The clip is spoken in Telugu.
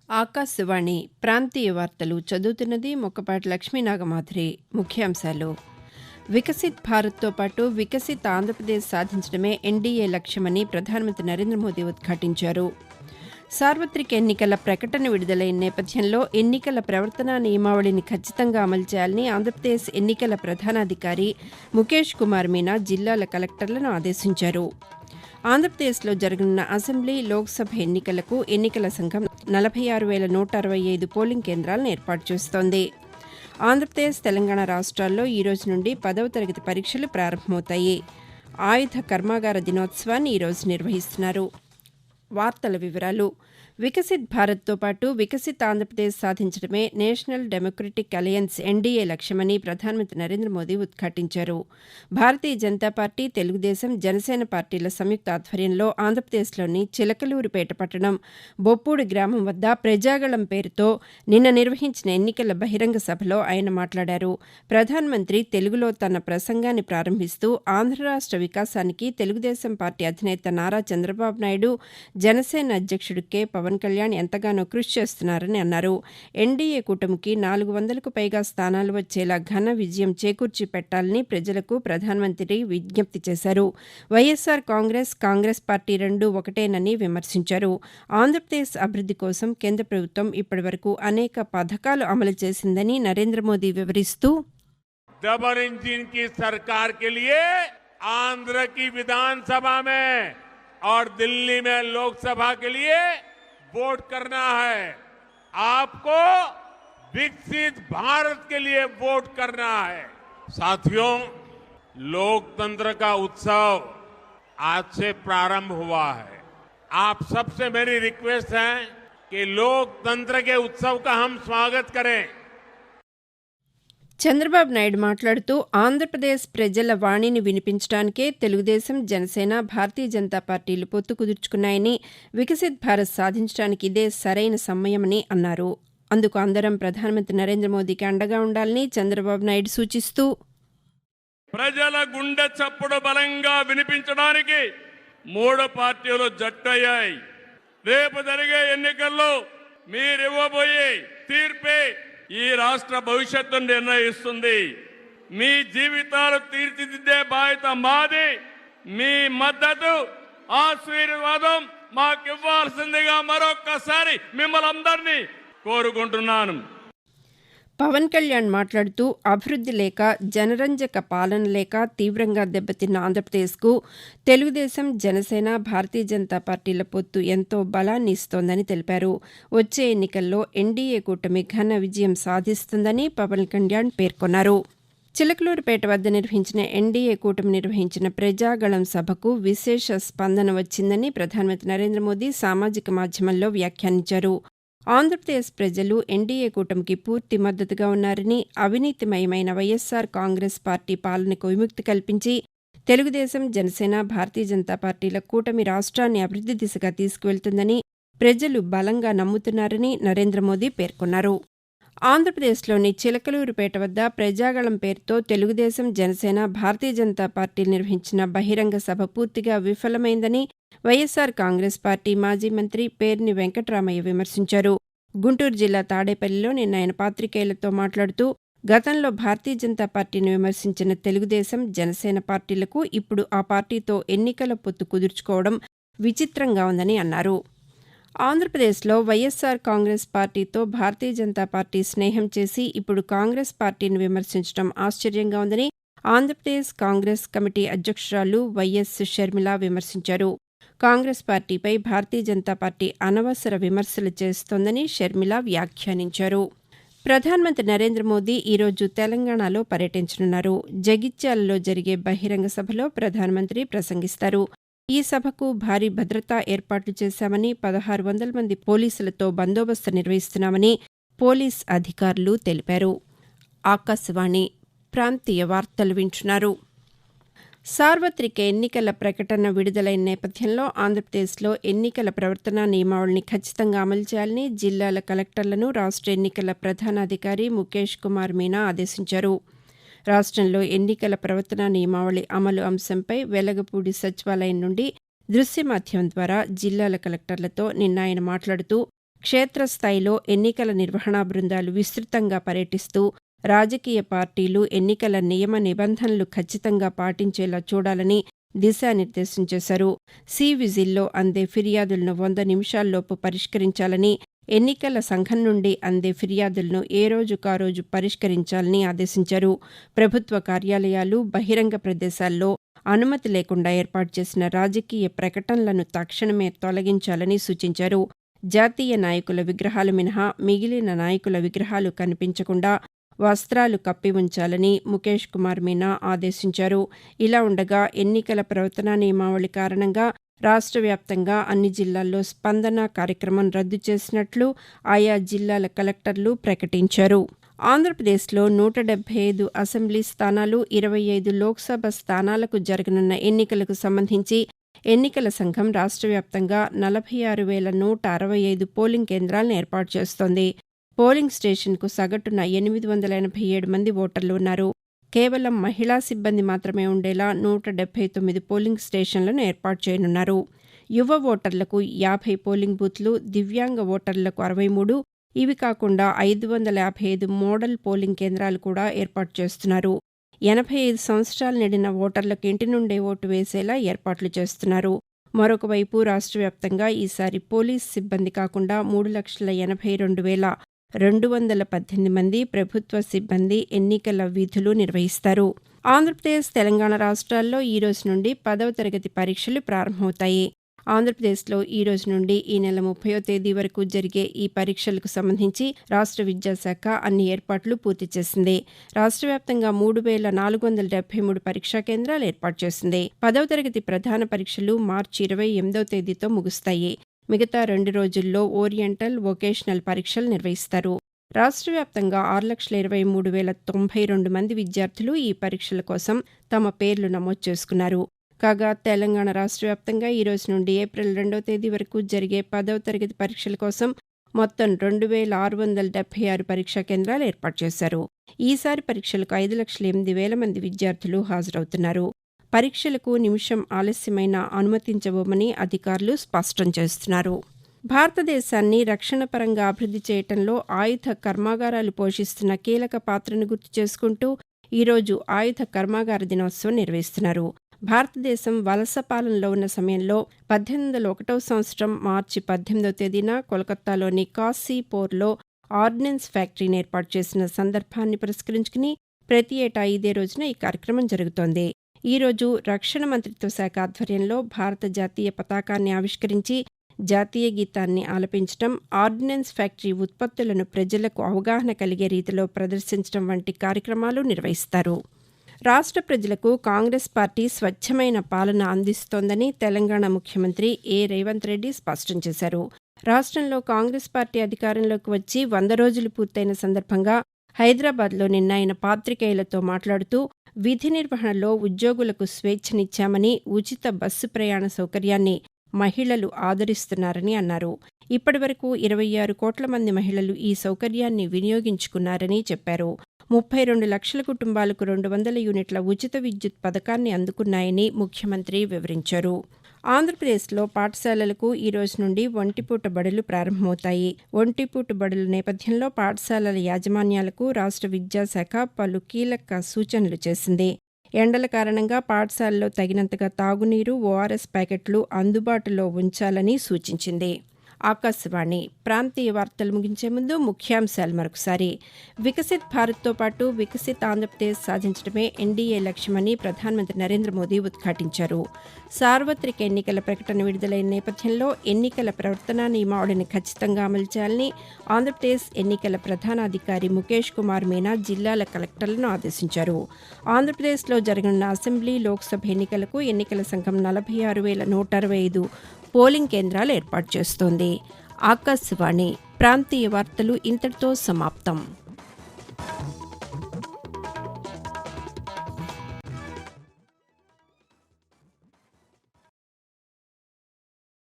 ఆకాశవాణి ప్రాంతీయ వార్తలు చదువుతున్నది మొక్కపాటి లక్ష్మీనాగమాధురి. ముఖ్యాంశాలు: వికసిత్ భారత్తో పాటు వికసిత్ ఆంధ్రప్రదేశ్ సాధించడమే ఎన్డీఏ లక్ష్యమని ప్రధానమంత్రి నరేంద్ర మోదీ ఉద్ఘాటించారు. సార్వత్రిక ఎన్నికల ప్రకటన విడుదలైన నేపథ్యంలో ఎన్నికల ప్రవర్తనా నియమావళిని ఖచ్చితంగా అమలు చేయాలని ఆంధ్రప్రదేశ్ ఎన్నికల ప్రధానాధికారి ముఖేష్ కుమార్ మీనా జిల్లాల కలెక్టర్లను ఆదేశించారు. ఆంధ్రప్రదేశ్లో జరగనున్న అసెంబ్లీ, లోక్సభ ఎన్నికలకు ఎన్నికల సంఘం 46,165 పోలింగ్ కేంద్రాలను ఏర్పాటు చేస్తోంది. ఆంధ్రప్రదేశ్, తెలంగాణ రాష్ట్రాల్లో ఈ రోజు నుండి 10వ తరగతి పరీక్షలు ప్రారంభమవుతాయి. ఆయుధ కర్మాగార దినోత్సవాన్ని ఈరోజు నిర్వహిస్తున్నారు. వార్తల వివరాలు: వికసిత్ భారత్తో పాటు వికసిత్ ఆంధ్రప్రదేశ్ సాధించడమే నేషనల్ డెమోక్రటిక్ అలయన్స్ ఎన్డీఏ లక్ష్యమని ప్రధానమంత్రి నరేంద్ర మోదీ ఉద్ఘాటించారు. భారతీయ జనతా పార్టీ, తెలుగుదేశం, జనసేన పార్టీల సంయుక్త ఆధ్వర్యంలో ఆంధ్రప్రదేశ్లోని చిలకలూరిపేట పట్టణం బొప్పూడి గ్రామం వద్ద ప్రజాగళం పేరుతో నిన్న నిర్వహించిన ఎన్నికల బహిరంగ సభలో ఆయన మాట్లాడారు. ప్రధానమంత్రి తెలుగులో తన ప్రసంగాన్ని ప్రారంభిస్తూ ఆంధ్ర రాష్ట్ర వికాసానికి తెలుగుదేశం పార్టీ అధినేత నారా చంద్రబాబు నాయుడు, జనసేన అధ్యక్షుడు కె. పవన్ కళ్యాణ్ ఎంతగానో కృషి చేస్తున్నారని అన్నారు. ఎన్డీఏ కూటమికి 400కు పైగా స్థానాలు వచ్చేలా ఘన విజయం చేకూర్చి పెట్టాలని ప్రజలకు ప్రధానమంత్రి విజ్ఞప్తి చేశారు. వైఎస్సార్ కాంగ్రెస్ పార్టీ రెండూ ఒకటేనని విమర్శించారు. ఆంధ్రప్రదేశ్ అభివృద్ధి కోసం కేంద్ర ప్రభుత్వం ఇప్పటివరకు అనేక పథకాలు అమలు చేసిందని నరేంద్ర మోదీ వివరిస్తూ, डबल इंजन की सरकार के लिए आंध्र की विधानसभा में और दिल्ली में लोकसभा के लिए वोट करना है। आपको विकसित भारत के लिए वोट करना है। साथियों, लोकतंत्र का उत्सव आज से प्रारंभ हुआ है। आप सबसे मेरी रिक्वेस्ट है कि लोकतंत्र के उत्सव का हम स्वागत करें। చంద్రబాబు నాయుడు మాట్లాడుతూ, ఆంధ్రప్రదేశ్ ప్రజల వాణిని వినిపించడానికే తెలుగుదేశం, జనసేన, భారతీయ జనతా పార్టీలు పొత్తు కుదుర్చుకున్నాయని, వికసిత్ భారత్ సాధించడానికి ఇదే సరైన సమయమని అన్నారు. అందుకు అందరం ప్రధానమంత్రి నరేంద్ర మోదీకి అండగా ఉండాలని చంద్రబాబు నాయుడు సూచిస్తూ, ప్రజల గుండె చప్పుడు బలంగా వినిపించడానికి 3 పార్టీలు జట్టయ్యాయి. రేపు జరిగే ఎన్నికల్లో మీరివ్వబోయే తీర్పే ఈ రాష్ట్ర భవిష్యత్తును నిర్ణయిస్తుంది. మీ జీవితాలు తీర్చిదిద్దే బాధ్యత మాది. మీ మద్దతు, ఆశీర్వాదం మాకివ్వాల్సిందిగా మరొక్కసారి మిమ్మల్ని అందరినీ కోరుకుంటున్నాను. పవన్ కళ్యాణ్ మాట్లాడుతూ, అభివృద్ధి లేక, జనరంజక పాలన లేక తీవ్రంగా దెబ్బతిన్న ఆంధ్రప్రదేశ్కు తెలుగుదేశం, జనసేన, భారతీయ జనతా పార్టీల పొత్తు ఎంతో బలాన్ని ఇస్తోందని తెలిపారు. వచ్చే ఎన్నికల్లో ఎన్డీఏ కూటమి ఘన విజయం సాధిస్తుందని పవన్ కళ్యాణ్ పేర్కొన్నారు. చిలకలూరుపేట వద్ద నిర్వహించిన ఎన్డీఏ కూటమి నిర్వహించిన ప్రజాగళం సభకు విశేష స్పందన వచ్చిందని ప్రధానమంత్రి నరేంద్ర మోదీ సామాజిక మాధ్యమంలో వ్యాఖ్యానించారు. ఆంధ్రప్రదేశ్ ప్రజలు ఎన్డీఏ కూటమికి పూర్తి మద్దతుగా ఉన్నారని, అవినీతిమయమైన వైఎస్సార్ కాంగ్రెస్ పార్టీ పాలనకు విముక్తి కల్పించి తెలుగుదేశం, జనసేన, భారతీయ జనతా పార్టీల కూటమి రాష్ట్రాన్ని అభివృద్ధి దిశగా తీసుకువెళ్తుందని ప్రజలు బలంగా నమ్ముతున్నారని నరేంద్ర మోదీ పేర్కొన్నారు. ఆంధ్రప్రదేశ్లోని చిలకలూరుపేట వద్ద ప్రజాగళం పేరుతో తెలుగుదేశం, జనసేన, భారతీయ జనతా పార్టీలు నిర్వహించిన బహిరంగ సభ పూర్తిగా విఫలమైందని వైఎస్సార్ కాంగ్రెస్ పార్టీ మాజీ మంత్రి పేర్ని వెంకటరామయ్య విమర్శించారు. గుంటూరు జిల్లా తాడేపల్లిలో నిన్న ఆయన పాతికేయులతో మాట్లాడుతూ, గతంలో భారతీయ జనతా పార్టీని విమర్శించిన తెలుగుదేశం, జనసేన పార్టీలకు ఇప్పుడు ఆ పార్టీతో ఎన్నికల పొత్తు కుదుర్చుకోవడం విచిత్రంగా ఉందని అన్నారు. ఆంధ్రప్రదేశ్లో వైఎస్సార్ కాంగ్రెస్ పార్టీతో భారతీయ జనతా పార్టీ స్నేహం చేసి ఇప్పుడు కాంగ్రెస్ పార్టీని విమర్శించడం ఆశ్చర్యంగా ఉందని ఆంధ్రప్రదేశ్ కాంగ్రెస్ కమిటీ అధ్యక్షురాలు వైఎస్ షర్మిల విమర్శించారు. కాంగ్రెస్ పార్టీపై భారతీయ జనతా పార్టీ అనవసర విమర్శలు చేస్తోందని షర్మిల వ్యాఖ్యానించారు. ప్రధానమంత్రి నరేంద్ర మోదీ ఈరోజు తెలంగాణలో పర్యటించనున్నారు. జగిత్యాలలో జరిగే బహిరంగ సభలో ప్రధానమంత్రి ప్రసంగిస్తారు. ఈ సభకు భారీ భద్రతా ఏర్పాట్లు చేశామని, 1600 మంది పోలీసులతో బందోబస్తు నిర్వహిస్తున్నామని పోలీస్ అధికారులు తెలిపారు. ఆకాశవాణి ప్రాంతీయ వార్తలు వింటున్నారు. సార్వత్రిక ఎన్నికల ప్రకటన విడుదలైన నేపథ్యంలో ఆంధ్రప్రదేశ్లో ఎన్నికల ప్రవర్తనా నియమావళిని ఖచ్చితంగా అమలు చేయాలని జిల్లాల కలెక్టర్లను రాష్ట్ర ఎన్నికల ప్రధానాధికారి ముఖేష్ కుమార్ మీనా ఆదేశించారు. రాష్ట్రంలో ఎన్నికల ప్రవర్తనా నియమావళి అమలు అంశంపై వెలగపూడి సచివాలయం నుండి దృశ్య మాధ్యమం ద్వారా జిల్లాల కలెక్టర్లతో నిన్న ఆయన మాట్లాడుతూ, క్షేత్రస్థాయిలో ఎన్నికల నిర్వహణా బృందాలు విస్తృతంగా పర్యటిస్తూ రాజకీయ పార్టీలు ఎన్నికల నియమ నిబంధనలు ఖచ్చితంగా పాటించేలా చూడాలని దిశానిర్దేశం చేశారు. సి-విజిల్లో అందే ఫిర్యాదులను 100 నిమిషాల్లోపు పరిష్కరించాలని, ఎన్నికల సంఘం నుండి అందే ఫిర్యాదులను ఏ రోజుకారోజు పరిష్కరించాలని ఆదేశించారు. ప్రభుత్వ కార్యాలయాలు, బహిరంగ ప్రదేశాల్లో అనుమతి లేకుండా ఏర్పాటు చేసిన రాజకీయ ప్రకటనలను తక్షణమే తొలగించాలని సూచించారు. జాతీయ నాయకుల విగ్రహాలు మినహా మిగిలిన నాయకుల విగ్రహాలు కనిపించకుండా వస్త్రాలు కప్పి ఉంచాలని ముఖేష్ కుమార్ మీనా ఆదేశించారు. ఇలా ఉండగా ఎన్నికల ప్రవర్తనా నియమావళి కారణంగా రాష్ట్ర వ్యాప్తంగా అన్ని జిల్లాల్లో స్పందన కార్యక్రమం రద్దు చేసినట్లు ఆయా జిల్లాల కలెక్టర్లు ప్రకటించారు. ఆంధ్రప్రదేశ్లో 175 అసెంబ్లీ స్థానాలు, 25 లోక్సభ స్థానాలకు జరగనున్న ఎన్నికలకు సంబంధించి ఎన్నికల సంఘం రాష్ట్ర వ్యాప్తంగా 46,165 పోలింగ్ కేంద్రాలను ఏర్పాటు చేస్తోంది. పోలింగ్ స్టేషన్కు సగటున 887 మంది ఓటర్లు ఉన్నారు. కేవలం మహిళా సిబ్బంది మాత్రమే ఉండేలా 179 పోలింగ్ స్టేషన్లను ఏర్పాటు చేయనున్నారు. యువ ఓటర్లకు 50 పోలింగ్ బూత్లు, దివ్యాంగ ఓటర్లకు 63, ఇవి కాకుండా 555 మోడల్ పోలింగ్ కేంద్రాలు కూడా ఏర్పాటు చేస్తున్నారు. 85 సంవత్సరాలు నిండిన ఓటర్లకు ఇంటి నుండే ఓటు వేసేలా ఏర్పాట్లు చేస్తున్నారు. మరొక వైపు రాష్ట్ర వ్యాప్తంగా ఈసారి పోలీస్ సిబ్బంది కాకుండా 3,82,218 మంది ప్రభుత్వ సిబ్బంది ఎన్నికల విధులు నిర్వహిస్తారు. ఆంధ్రప్రదేశ్, తెలంగాణ రాష్ట్రాల్లో ఈ రోజు నుండి 10వ తరగతి పరీక్షలు ప్రారంభమవుతాయి. ఆంధ్రప్రదేశ్లో ఈ రోజు నుండి ఈ నెల 30వ తేదీ వరకు జరిగే ఈ పరీక్షలకు సంబంధించి రాష్ట్ర విద్యాశాఖ అన్ని ఏర్పాట్లు పూర్తి చేసింది. రాష్ట్ర వ్యాప్తంగా 3,473 పరీక్షా కేంద్రాలు ఏర్పాటు చేసింది. 10వ తరగతి ప్రధాన పరీక్షలు మార్చి 28వ తేదీతో ముగుస్తాయి. మిగతా 2 రోజుల్లో ఓరియంటల్, వొకేషనల్ పరీక్షలు నిర్వహిస్తారు. రాష్ట్ర వ్యాప్తంగా 6,23,092 మంది విద్యార్థులు ఈ పరీక్షల కోసం తమ పేర్లు నమోదు చేసుకున్నారు. కాగా తెలంగాణ రాష్ట్ర వ్యాప్తంగా ఈ రోజు నుండి ఏప్రిల్ 2వ తేదీ వరకు జరిగే 10వ తరగతి పరీక్షల కోసం మొత్తం 2,676 పరీక్షా కేంద్రాలు ఏర్పాటు చేశారు. ఈసారి పరీక్షలకు 5,08,000 మంది విద్యార్థులు హాజరవుతున్నారు. పరీక్షలకు నిమిషం ఆలస్యమైనా అనుమతించబోమని అధికారులు స్పష్టం చేస్తున్నారు. భారతదేశాన్ని రక్షణ పరంగా అభివృద్ధి చేయటంలో ఆయుధ కర్మాగారాలు పోషిస్తున్న కీలక పాత్రను గుర్తు చేసుకుంటూ ఈరోజు ఆయుధ కర్మాగార దినోత్సవం నిర్వహిస్తున్నారు. భారతదేశం వలస పాలనలో ఉన్న సమయంలో 1801వ సంవత్సరం మార్చి 18వ తేదీన కోల్కతాలోని కాశీపూర్లో ఆర్డినెన్స్ ఫ్యాక్టరీని ఏర్పాటు చేసిన సందర్భాన్ని పురస్కరించుకుని ప్రతి ఏటా ఇదే రోజున ఈ కార్యక్రమం జరుగుతోంది. ఈ రోజు రక్షణ మంత్రిత్వ శాఖ ఆధ్వర్యంలో భారత జాతీయ పతాకాన్ని ఆవిష్కరించి జాతీయ గీతాన్ని ఆలపించడం, ఆర్డినెన్స్ ఫ్యాక్టరీ ఉత్పత్తులను ప్రజలకు అవగాహన కలిగే రీతిలో ప్రదర్శించడం వంటి కార్యక్రమాలు నిర్వహిస్తారు. రాష్ట్ర ప్రజలకు కాంగ్రెస్ పార్టీ స్వచ్ఛమైన పాలన అందిస్తోందని తెలంగాణ ముఖ్యమంత్రి రేవంత్ రెడ్డి స్పష్టం చేశారు. రాష్ట్రంలో కాంగ్రెస్ పార్టీ అధికారంలోకి వచ్చి 100 రోజులు పూర్తయిన సందర్భంగా హైదరాబాద్లో నిన్న ఆయన పాతికేయులతో మాట్లాడుతూ విధి నిర్వహణలో ఉద్యోగులకు స్వేచ్ఛనిచ్చామని, ఉచిత బస్సు ప్రయాణ సౌకర్యాన్ని మహిళలు ఆదరిస్తున్నారని అన్నారు. ఇప్పటివరకు 26 కోట్ల మంది మహిళలు ఈ సౌకర్యాన్ని వినియోగించుకున్నారని చెప్పారు. 32 లక్షల కుటుంబాలకు 200 యూనిట్ల ఉచిత విద్యుత్ పథకాన్ని అందుకున్నాయని ముఖ్యమంత్రి వివరించారు. ఆంధ్రప్రదేశ్లో పాఠశాలలకు ఈ రోజు నుండి ఒంటిపూట బడులు ప్రారంభమవుతాయి. ఒంటిపూట బడుల నేపథ్యంలో పాఠశాలల యాజమాన్యాలకు రాష్ట్ర విద్యాశాఖ పలు కీలక సూచనలు చేసింది. ఎండల కారణంగా పాఠశాలలో తగినంతగా తాగునీరు, ఓఆర్ఎస్ ప్యాకెట్లు అందుబాటులో ఉంచాలని సూచించింది. ఆకాశవాణి ప్రాంతీయ వార్తలు ముగించే ముందు ముఖ్యాంశాలు మరొకసారి. వికసిత్ భారత్తో పాటు వికసిత్ ఆంధ్రప్రదేశ్ సాధించడమే ఎన్డీఏ లక్ష్యమని ప్రధానమంత్రి నరేంద్ర మోదీ ఉద్ఘాటించారు. సార్వత్రిక ఎన్నికల ప్రకటన విడుదలైన నేపథ్యంలో ఎన్నికల ప్రవర్తనా నియమావళిని ఖచ్చితంగా అమలు చేయాలని ఆంధ్రప్రదేశ్ ఎన్నికల ప్రధానాధికారి ముఖేష్ కుమార్ మీనా జిల్లాల కలెక్టర్లను ఆదేశించారు. ఆంధ్రప్రదేశ్లో జరగనున్న అసెంబ్లీ, లోక్సభ ఎన్నికలకు ఎన్నికల సంఘం 46,165 పోలింగ్ కేంద్రాలు ఏర్పాటు చేస్తోంది. ఆకాశవాణి ప్రాంతీయ వార్తలు ఇంతటితో సమాప్తం.